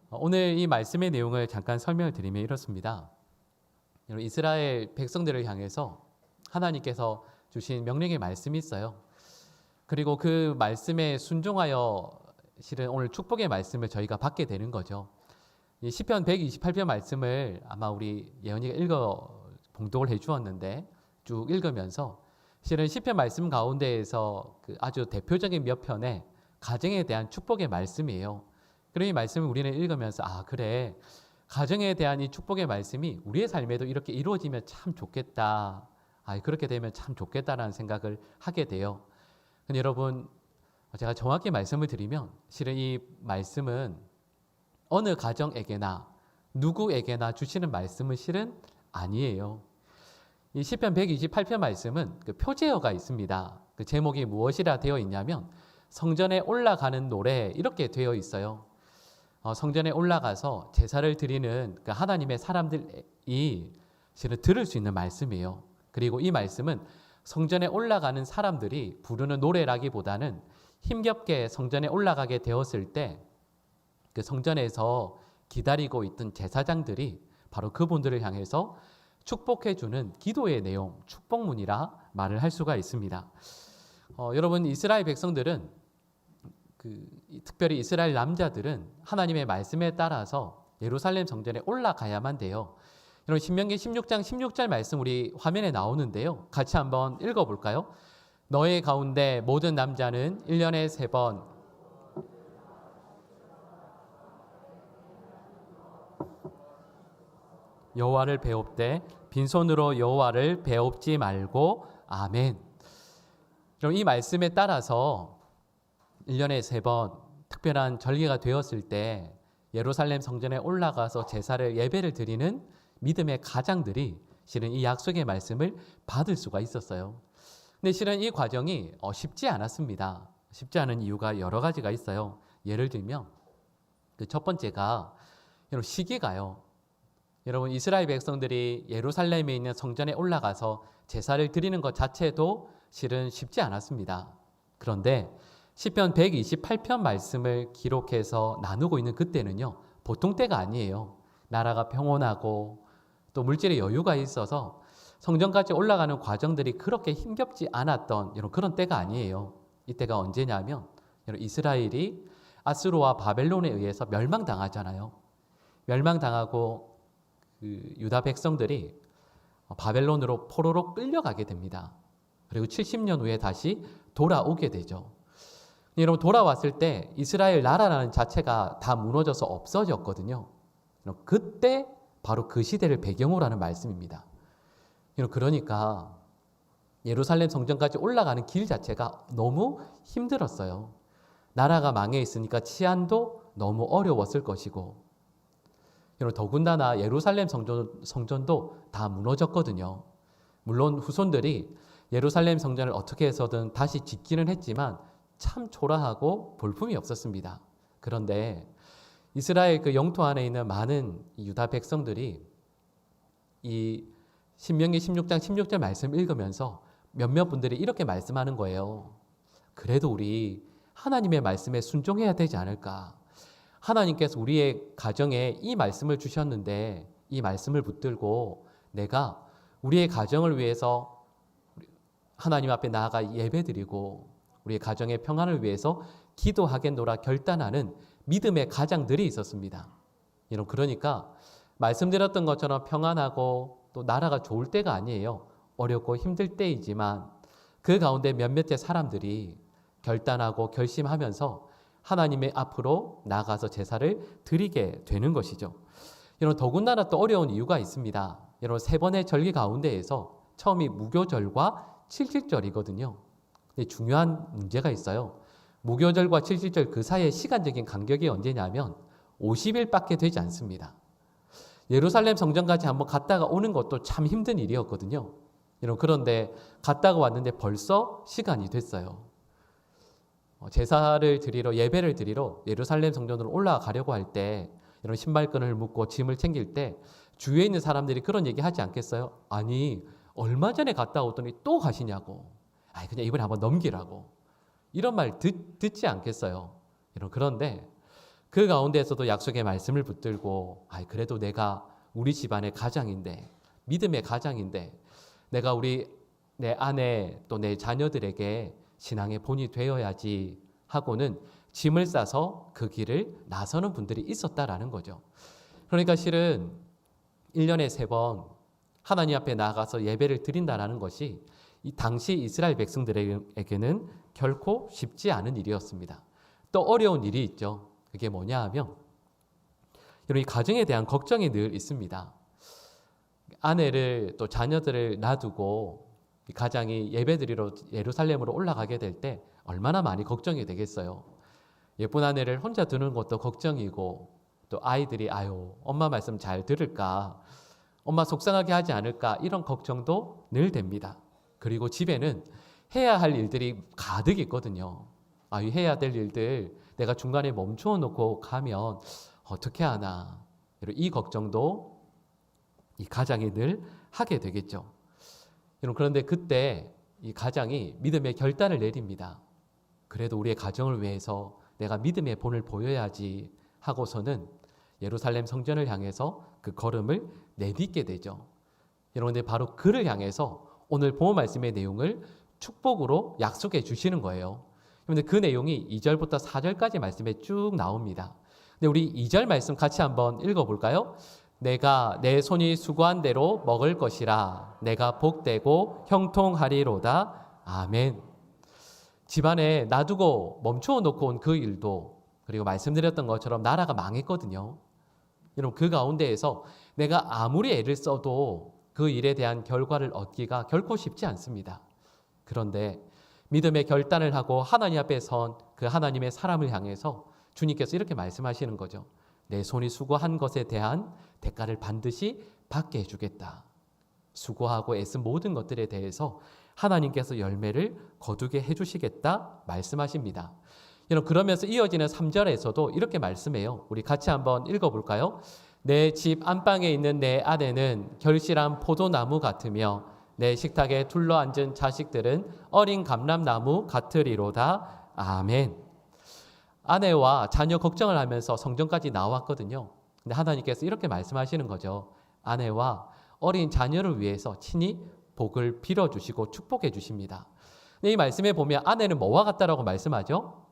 오늘 이 말씀의 내용을 잠깐 설명을 드리면 이렇습니다. 이스라엘 백성들을 향해서 하나님께서 주신 명령의 말씀이 있어요. 그리고 그 말씀에 순종하여 실은 오늘 축복의 말씀을 저희가 받게 되는 거죠. 이 시편 128편 말씀을 아마 우리 예언이가 봉독을 해 주었는데 쭉 읽으면서 실은 시편 말씀 가운데에서 그 아주 대표적인 몇 편의 가정에 대한 축복의 말씀이에요. 그런 이 말씀을 우리는 읽으면서 그래, 가정에 대한 이 축복의 말씀이 우리의 삶에도 이렇게 이루어지면 참 좋겠다. 그렇게 되면 참 좋겠다라는 생각을 하게 돼요. 근데 여러분, 제가 정확히 말씀을 드리면 실은 이 말씀은 어느 가정에게나 누구에게나 주시는 말씀은 실은 아니에요. 이 시편 128편 말씀은 그 표제어가 있습니다. 그 제목이 무엇이라 되어 있냐면 성전에 올라가는 노래 이렇게 되어 있어요. 성전에 올라가서 제사를 드리는 그 하나님의 사람들이 실은 들을 수 있는 말씀이에요. 그리고 이 말씀은 성전에 올라가는 사람들이 부르는 노래라기보다는 힘겹게 성전에 올라가게 되었을 때 그 성전에서 기다리고 있던 제사장들이 바로 그분들을 향해서 축복해주는 기도의 내용, 축복문이라 말을 할 수가 있습니다. 여러분, 이스라엘 백성들은 특별히 이스라엘 남자들은 하나님의 말씀에 따라서 예루살렘 성전에 올라가야만 돼요. 여러분, 신명기 16장 16절 말씀 우리 화면에 나오는데요. 같이 한번 읽어볼까요? 너의 가운데 모든 남자는 1년에 3번 여호와를 배웁되 빈손으로 여호와를 배웁지 말고. 아멘. 그럼 이 말씀에 따라서 1년에 3번 특별한 절기가 되었을 때 예루살렘 성전에 올라가서 제사를 예배를 드리는 믿음의 가장들이 실은 이 약속의 말씀을 받을 수가 있었어요. 근데 실은 이 과정이 쉽지 않았습니다. 쉽지 않은 이유가 여러 가지가 있어요. 예를 들면 그 첫 번째가 시기가요. 여러분, 이스라엘 백성들이 예루살렘에 있는 성전에 올라가서 제사를 드리는 것 자체도 실은 쉽지 않았습니다. 그런데 시편 128편 말씀을 기록해서 나누고 있는 그때는요, 보통 때가 아니에요. 나라가 평온하고 또 물질의 여유가 있어서 성전까지 올라가는 과정들이 그렇게 힘겹지 않았던 그런 때가 아니에요. 이때가 언제냐면 이스라엘이 아수르와 바벨론에 의해서 멸망당하잖아요. 멸망당하고 그 유다 백성들이 바벨론으로 포로로 끌려가게 됩니다. 그리고 70년 후에 다시 돌아오게 되죠. 여러분, 돌아왔을 때 이스라엘 나라라는 자체가 다 무너져서 없어졌거든요. 그때 바로 그 시대를 배경으로 하는 말씀입니다. 그러니까 예루살렘 성전까지 올라가는 길 자체가 너무 힘들었어요. 나라가 망해 있으니까 치안도 너무 어려웠을 것이고, 더군다나 예루살렘 성전도 다 무너졌거든요. 물론 후손들이 예루살렘 성전을 어떻게 해서든 다시 짓기는 했지만 참 초라하고 볼품이 없었습니다. 그런데 이스라엘 그 영토 안에 있는 많은 유다 백성들이 이 신명기 16장 16절 말씀 읽으면서 몇몇 분들이 이렇게 말씀하는 거예요. 그래도 우리 하나님의 말씀에 순종해야 되지 않을까? 하나님께서 우리의 가정에 이 말씀을 주셨는데 이 말씀을 붙들고 내가 우리의 가정을 위해서 하나님 앞에 나아가 예배드리고 우리의 가정의 평안을 위해서 기도하겠노라 결단하는 믿음의 가장들이 있었습니다. 그러니까 말씀드렸던 것처럼 평안하고 또 나라가 좋을 때가 아니에요. 어렵고 힘들 때이지만 그 가운데 몇몇의 사람들이 결단하고 결심하면서 하나님의 앞으로 나가서 제사를 드리게 되는 것이죠. 더군다나 또 어려운 이유가 있습니다. 3번의 절기 가운데에서 처음이 무교절과 칠칠절이거든요. 중요한 문제가 있어요. 무교절과 칠칠절 그 사이의 시간적인 간격이 언제냐면 50일밖에 되지 않습니다. 예루살렘 성전까지 한번 갔다가 오는 것도 참 힘든 일이었거든요. 그런데 갔다가 왔는데 벌써 시간이 됐어요. 제사를 드리러, 예배를 드리러 예루살렘 성전으로 올라가려고 할 때 이런 신발끈을 묶고 짐을 챙길 때 주위에 있는 사람들이 그런 얘기 하지 않겠어요? 아니, 얼마 전에 갔다 오더니 또 가시냐고. 그냥 이번에 한번 넘기라고. 이런 말 듣지 않겠어요? 그런데 그 가운데에서도 약속의 말씀을 붙들고 그래도 내가 우리 집안의 가장인데, 믿음의 가장인데, 내가 내 아내 또 내 자녀들에게 신앙의 본이 되어야지 하고는 짐을 싸서 그 길을 나서는 분들이 있었다라는 거죠. 그러니까 실은 1년에 3번 하나님 앞에 나가서 예배를 드린다라는 것이 이 당시 이스라엘 백성들에게는 결코 쉽지 않은 일이었습니다. 또 어려운 일이 있죠. 그게 뭐냐 하면 이 가정에 대한 걱정이 늘 있습니다. 아내를 또 자녀들을 놔두고 이 가장이 예배드리러 예루살렘으로 올라가게 될 때 얼마나 많이 걱정이 되겠어요. 예쁜 아내를 혼자 두는 것도 걱정이고, 또 아이들이 엄마 말씀 잘 들을까, 엄마 속상하게 하지 않을까, 이런 걱정도 늘 됩니다. 그리고 집에는 해야 할 일들이 가득 있거든요. 해야 될 일들 내가 중간에 멈춰 놓고 가면 어떻게 하나, 이 걱정도 이 가장이 늘 하게 되겠죠. 그런데 그때 이 가장이 믿음의 결단을 내립니다. 그래도 우리의 가정을 위해서 내가 믿음의 본을 보여야지 하고서는 예루살렘 성전을 향해서 그 걸음을 내딛게 되죠. 그런데 바로 그를 향해서 오늘 본문 말씀의 내용을 축복으로 약속해 주시는 거예요. 그런데 그 내용이 2절부터 4절까지 말씀에 쭉 나옵니다. 근데 우리 2절 말씀 같이 한번 읽어볼까요? 내가 내 손이 수고한 대로 먹을 것이라. 내가 복되고 형통하리로다. 아멘. 집안에 놔두고 멈추어 놓고 온 그 일도, 그리고 말씀드렸던 것처럼 나라가 망했거든요. 여러분, 그 가운데에서 내가 아무리 애를 써도 그 일에 대한 결과를 얻기가 결코 쉽지 않습니다. 그런데 믿음의 결단을 하고 하나님 앞에 선 그 하나님의 사람을 향해서 주님께서 이렇게 말씀하시는 거죠. 내 손이 수고한 것에 대한 대가를 반드시 받게 해주겠다. 수고하고 애쓴 모든 것들에 대해서 하나님께서 열매를 거두게 해주시겠다 말씀하십니다. 여러분, 그러면서 이어지는 3절에서도 이렇게 말씀해요. 우리 같이 한번 읽어볼까요? 내 집 안방에 있는 내 아내는 결실한 포도나무 같으며 내 식탁에 둘러앉은 자식들은 어린 감람나무 같으리로다. 아멘. 아내와 자녀 걱정을 하면서 성전까지 나왔거든요. 근데 하나님께서 이렇게 말씀하시는 거죠. 아내와 어린 자녀를 위해서 친히 복을 빌어주시고 축복해 주십니다. 근데 이 말씀에 보면 아내는 뭐와 같다라고 말씀하죠?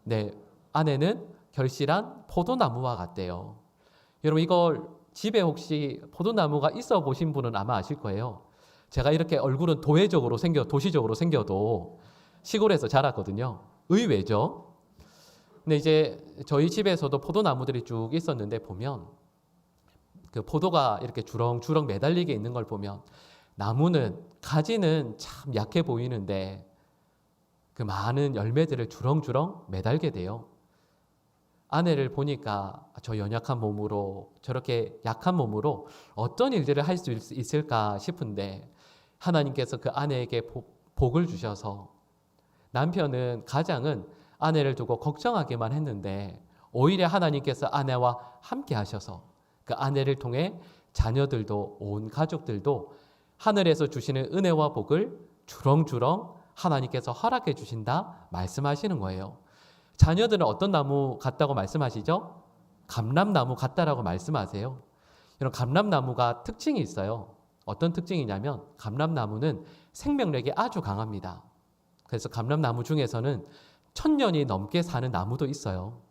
네, 아내는 결실한 포도나무와 같대요. 여러분, 이걸 집에 혹시 포도나무가 있어 보신 분은 아마 아실 거예요. 제가 이렇게 얼굴은 도시적으로 생겨도 시골에서 자랐거든요. 의외죠. 근데 이제 저희 집에서도 포도나무들이 쭉 있었는데 보면 그 포도가 이렇게 주렁주렁 매달리게 있는 걸 보면 나무는 가지는 참 약해 보이는데 그 많은 열매들을 주렁주렁 매달게 돼요. 아내를 보니까 저 연약한 몸으로, 저렇게 약한 몸으로 어떤 일들을 할 수 있을까 싶은데 하나님께서 그 아내에게 복을 주셔서 남편은, 가장은 아내를 두고 걱정하기만 했는데 오히려 하나님께서 아내와 함께 하셔서 그 아내를 통해 자녀들도, 온 가족들도 하늘에서 주시는 은혜와 복을 주렁주렁 하나님께서 허락해 주신다 말씀하시는 거예요. 자녀들은 어떤 나무 같다고 말씀하시죠? 감람나무 같다라고 말씀하세요. 이런 감람나무가 특징이 있어요. 어떤 특징이냐면 감람나무는 생명력이 아주 강합니다. 그래서 감람나무 중에서는 1000년이 넘게 사는 나무도 있어요.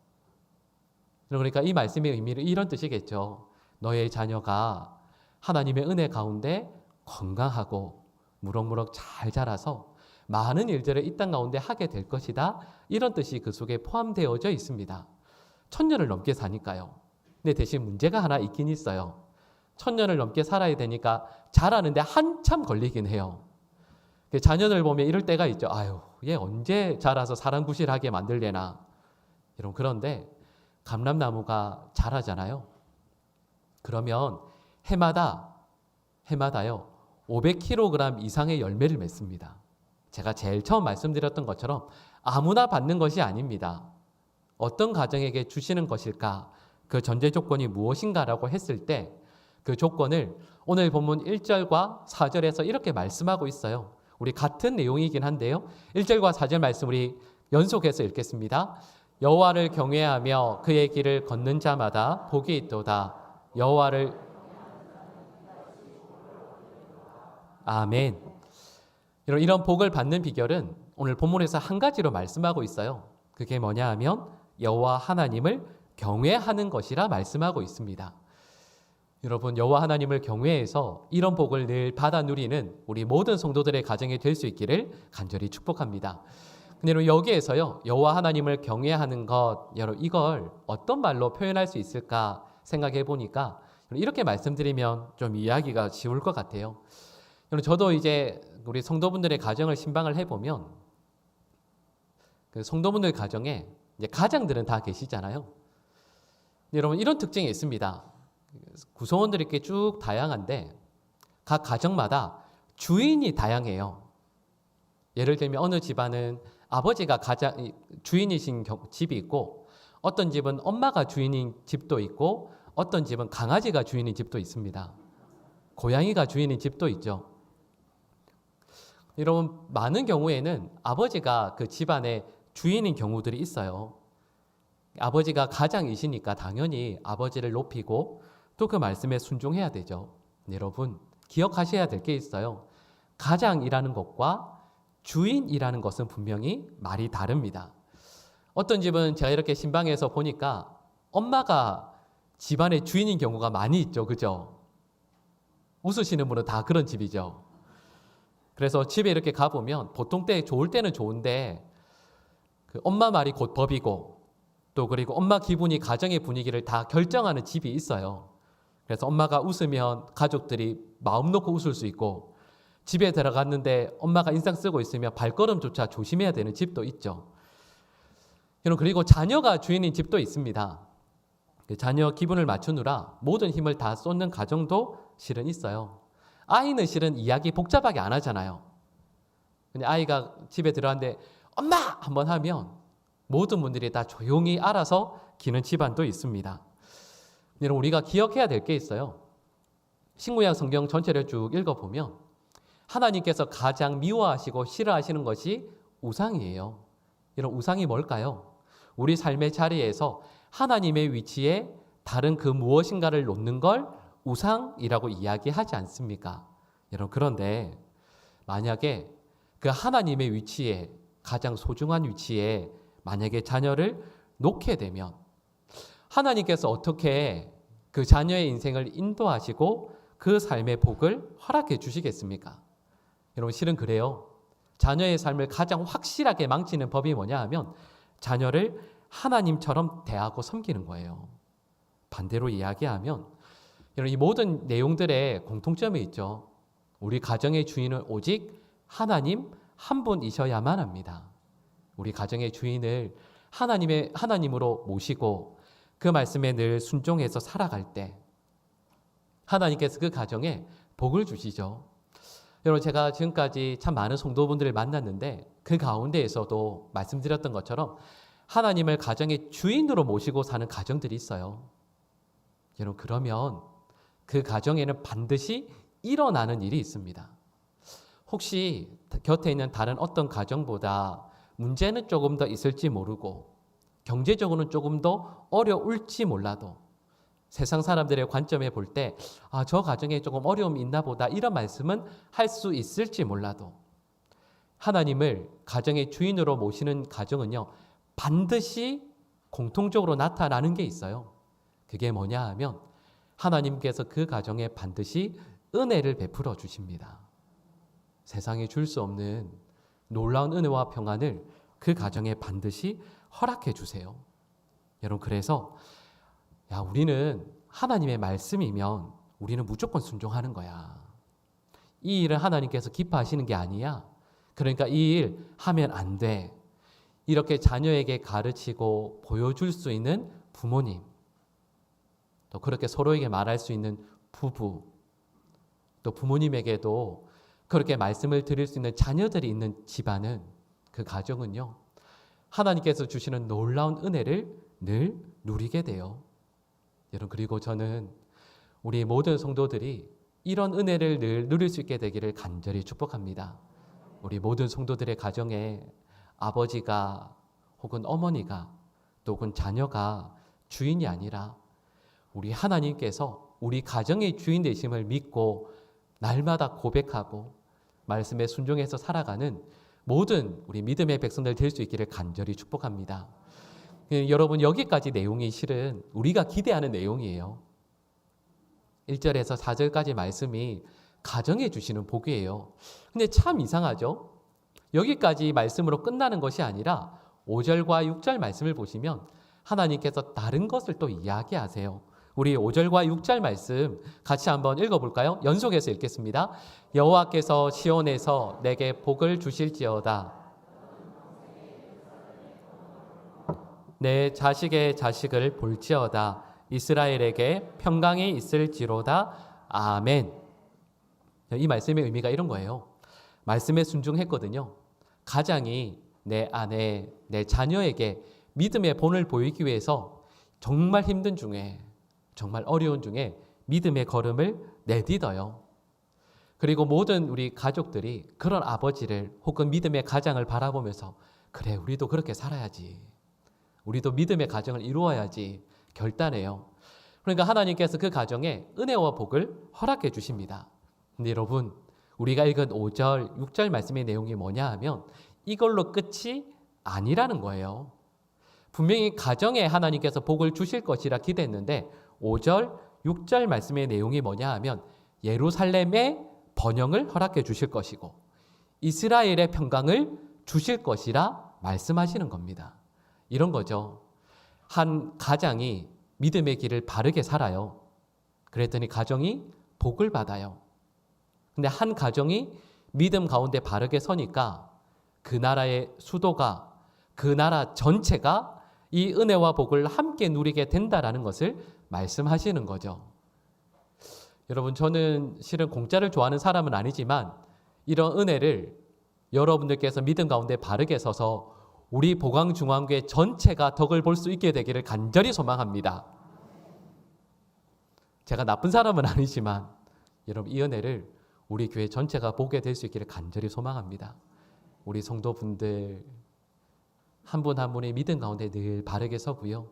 그러니까 이 말씀의 의미는 이런 뜻이겠죠. 너의 자녀가 하나님의 은혜 가운데 건강하고 무럭무럭 잘 자라서 많은 일들을 이 땅 가운데 하게 될 것이다. 이런 뜻이 그 속에 포함되어져 있습니다. 1000년을 넘게 사니까요. 근데 대신 문제가 하나 있긴 있어요. 1000년을 넘게 살아야 되니까 자라는데 한참 걸리긴 해요. 자녀들 보면 이럴 때가 있죠. 얘 언제 자라서 사람 구실하게 만들려나. 그런데 감람나무가 자라잖아요. 그러면 해마다요 500kg 이상의 열매를 맺습니다. 제가 제일 처음 말씀드렸던 것처럼 아무나 받는 것이 아닙니다. 어떤 가정에게 주시는 것일까? 그 전제 조건이 무엇인가라고 했을 때 그 조건을 오늘 본문 1절과 4절에서 이렇게 말씀하고 있어요. 우리 같은 내용이긴 한데요. 1절과 4절 말씀 우리 연속해서 읽겠습니다. 여호와를 경외하며 그의 길을 걷는 자마다 복이 있도다. 여호와를 아멘. 이런 복을 받는 비결은 오늘 본문에서 한 가지로 말씀하고 있어요. 그게 뭐냐 하면 여호와 하나님을 경외하는 것이라 말씀하고 있습니다. 여러분, 여호와 하나님을 경외해서 이런 복을 늘 받아 누리는 우리 모든 성도들의 가정이 될 수 있기를 간절히 축복합니다. 근데 여기에서요, 여호와 하나님을 경외하는 것, 여러분 이걸 어떤 말로 표현할 수 있을까 생각해 보니까 이렇게 말씀드리면 좀 이야기가 쉬울 것 같아요. 저도 이제 우리 성도분들의 가정을 신방을 해보면 그 성도분들 가정에 이제 가장들은 다 계시잖아요. 여러분 이런 특징이 있습니다. 구성원들이 이렇게 쭉 다양한데 각 가정마다 주인이 다양해요. 예를 들면 어느 집안은 아버지가 주인이신 집이 있고 어떤 집은 엄마가 주인인 집도 있고 어떤 집은 강아지가 주인인 집도 있습니다. 고양이가 주인인 집도 있죠. 여러분 많은 경우에는 아버지가 그 집안의 주인인 경우들이 있어요. 아버지가 가장이시니까 당연히 아버지를 높이고 또 그 말씀에 순종해야 되죠. 여러분 기억하셔야 될 게 있어요. 가장이라는 것과 주인이라는 것은 분명히 말이 다릅니다. 어떤 집은 제가 이렇게 신방에서 보니까 엄마가 집안의 주인인 경우가 많이 있죠. 그죠? 웃으시는 분은 다 그런 집이죠. 그래서 집에 이렇게 가보면 보통 때 좋을 때는 좋은데 그 엄마 말이 곧 법이고 또 그리고 엄마 기분이 가정의 분위기를 다 결정하는 집이 있어요. 그래서 엄마가 웃으면 가족들이 마음 놓고 웃을 수 있고 집에 들어갔는데 엄마가 인상 쓰고 있으면 발걸음조차 조심해야 되는 집도 있죠. 그리고 자녀가 주인인 집도 있습니다. 자녀 기분을 맞추느라 모든 힘을 다 쏟는 가정도 실은 있어요. 아이는 실은 이야기 복잡하게 안 하잖아요. 근데 아이가 집에 들어왔는데 엄마! 한번 하면 모든 분들이 다 조용히 알아서 기는 집안도 있습니다. 여러분 우리가 기억해야 될 게 있어요. 신구약 성경 전체를 쭉 읽어보면 하나님께서 가장 미워하시고 싫어하시는 것이 우상이에요. 이런 우상이 뭘까요? 우리 삶의 자리에서 하나님의 위치에 다른 그 무엇인가를 놓는 걸 우상이라고 이야기하지 않습니까? 여러분 그런데 만약에 그 하나님의 위치에 가장 소중한 위치에 만약에 자녀를 놓게 되면 하나님께서 어떻게 그 자녀의 인생을 인도하시고 그 삶의 복을 허락해 주시겠습니까? 여러분 실은 그래요. 자녀의 삶을 가장 확실하게 망치는 법이 뭐냐 하면 자녀를 하나님처럼 대하고 섬기는 거예요. 반대로 이야기하면 이 모든 내용들의 공통점이 있죠. 우리 가정의 주인은 오직 하나님 한 분이셔야만 합니다. 우리 가정의 주인을 하나님으로 모시고 그 말씀에 늘 순종해서 살아갈 때 하나님께서 그 가정에 복을 주시죠. 여러분 제가 지금까지 참 많은 성도분들을 만났는데 그 가운데에서도 말씀드렸던 것처럼 하나님을 가정의 주인으로 모시고 사는 가정들이 있어요. 여러분 그러면 그 가정에는 반드시 일어나는 일이 있습니다. 혹시 곁에 있는 다른 어떤 가정보다 문제는 조금 더 있을지 모르고 경제적으로는 조금 더 어려울지 몰라도 세상 사람들의 관점에 볼 때 저 가정에 조금 어려움이 있나 보다 이런 말씀은 할 수 있을지 몰라도 하나님을 가정의 주인으로 모시는 가정은요 반드시 공통적으로 나타나는 게 있어요. 그게 뭐냐 하면 하나님께서 그 가정에 반드시 은혜를 베풀어 주십니다. 세상에 줄 수 없는 놀라운 은혜와 평안을 그 가정에 반드시 허락해 주세요. 여러분 그래서 우리는 하나님의 말씀이면 우리는 무조건 순종하는 거야. 이 일은 하나님께서 기뻐하시는 게 아니야. 그러니까 이 일 하면 안 돼. 이렇게 자녀에게 가르치고 보여줄 수 있는 부모님, 또 그렇게 서로에게 말할 수 있는 부부, 또 부모님에게도 그렇게 말씀을 드릴 수 있는 자녀들이 있는 집안은 그 가정은요 하나님께서 주시는 놀라운 은혜를 늘 누리게 돼요. 여러분 그리고 저는 우리 모든 성도들이 이런 은혜를 늘 누릴 수 있게 되기를 간절히 축복합니다. 우리 모든 성도들의 가정에 아버지가 혹은 어머니가 또 그 자녀가 주인이 아니라 우리 하나님께서 우리 가정의 주인 되심을 믿고 날마다 고백하고 말씀에 순종해서 살아가는 모든 우리 믿음의 백성들 될 수 있기를 간절히 축복합니다. 여러분, 여기까지 내용이 실은 우리가 기대하는 내용이에요. 1절에서 4절까지 말씀이 가정해 주시는 복이에요. 근데 참 이상하죠? 여기까지 말씀으로 끝나는 것이 아니라 5절과 6절 말씀을 보시면 하나님께서 다른 것을 또 이야기하세요. 우리 5절과 6절 말씀 같이 한번 읽어볼까요? 연속해서 읽겠습니다. 여호와께서 시온에서 내게 복을 주실지어다. 내 자식의 자식을 볼지어다. 이스라엘에게 평강이 있을지로다. 아멘. 이 말씀의 의미가 이런 거예요. 말씀에 순종했거든요. 가장이 내 아내, 내 자녀에게 믿음의 본을 보이기 위해서 정말 힘든 중에, 정말 어려운 중에 믿음의 걸음을 내딛어요. 그리고 모든 우리 가족들이 그런 아버지를 혹은 믿음의 가장을 바라보면서 그래, 우리도 그렇게 살아야지. 우리도 믿음의 가정을 이루어야지 결단해요. 그러니까 하나님께서 그 가정에 은혜와 복을 허락해 주십니다. 근데 여러분, 우리가 읽은 5절, 6절 말씀의 내용이 뭐냐 하면 이걸로 끝이 아니라는 거예요. 분명히 가정에 하나님께서 복을 주실 것이라 기대했는데 5절, 6절 말씀의 내용이 뭐냐 하면 예루살렘의 번영을 허락해 주실 것이고 이스라엘의 평강을 주실 것이라 말씀하시는 겁니다. 이런 거죠. 한 가장이 믿음의 길을 바르게 살아요. 그랬더니 가정이 복을 받아요. 근데 한 가정이 믿음 가운데 바르게 서니까 그 나라의 수도가, 그 나라 전체가 이 은혜와 복을 함께 누리게 된다라는 것을 말씀하시는 거죠. 여러분, 저는 실은 공짜를 좋아하는 사람은 아니지만 이런 은혜를 여러분들께서 믿음 가운데 바르게 서서 우리 보강중앙교회 전체가 덕을 볼 수 있게 되기를 간절히 소망합니다. 제가 나쁜 사람은 아니지만 여러분, 이 은혜를 우리 교회 전체가 보게 될 수 있기를 간절히 소망합니다. 우리 성도분들 한 분 한 분의 믿음 가운데 늘 바르게 서고요.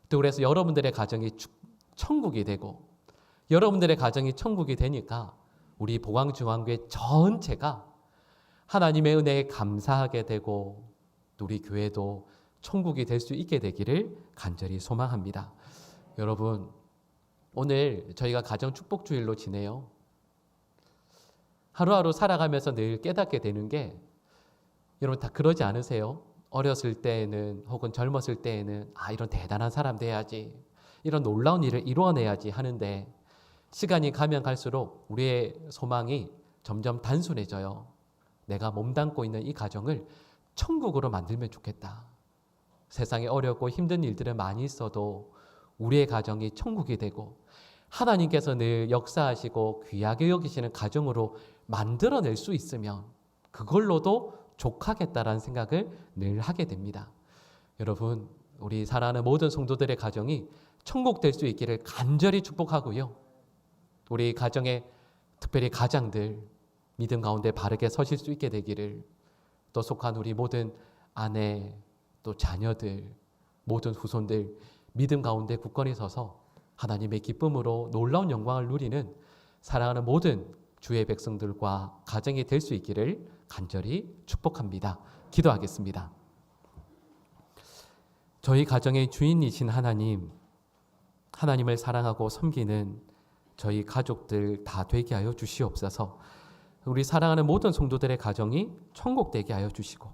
또 그래서 여러분들의 가정이 천국이 되고 여러분들의 가정이 천국이 되니까 우리 보강중앙교회 전체가 하나님의 은혜에 감사하게 되고 또 우리 교회도 천국이 될 수 있게 되기를 간절히 소망합니다. 여러분, 오늘 저희가 가정 축복 주일로 지내요. 하루하루 살아가면서 늘 깨닫게 되는 게 여러분 다 그러지 않으세요? 어렸을 때에는 혹은 젊었을 때에는 이런 대단한 사람 돼야지, 이런 놀라운 일을 이루어내야지 하는데 시간이 가면 갈수록 우리의 소망이 점점 단순해져요. 내가 몸담고 있는 이 가정을 천국으로 만들면 좋겠다. 세상에 어렵고 힘든 일들은 많이 있어도 우리의 가정이 천국이 되고 하나님께서 늘 역사하시고 귀하게 여기시는 가정으로 만들어낼 수 있으면 그걸로도 족하겠다라는 생각을 늘 하게 됩니다. 여러분, 우리 사랑하는 모든 성도들의 가정이 천국 될 수 있기를 간절히 축복하고요. 우리 가정의 특별히 가장들 믿음 가운데 바르게 서실 수 있게 되기를, 또 속한 우리 모든 아내, 또 자녀들, 모든 후손들 믿음 가운데 굳건히 서서 하나님의 기쁨으로 놀라운 영광을 누리는 사랑하는 모든 주의 백성들과 가정이 될 수 있기를 간절히 축복합니다. 기도하겠습니다. 저희 가정의 주인이신 하나님, 하나님을 사랑하고 섬기는 저희 가족들 다 되게 하여 주시옵소서. 우리 사랑하는 모든 성도들의 가정이 천국 되게 하여 주시고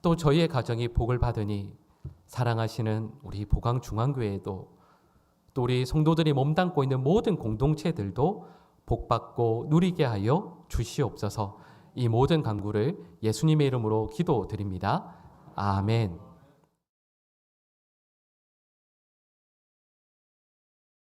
또 저희의 가정이 복을 받으니 사랑하시는 우리 보강중앙교회도 또 우리 성도들이 몸담고 있는 모든 공동체들도 복받고 누리게 하여 주시옵소서. 이 모든 간구를 예수님의 이름으로 기도드립니다. 아멘.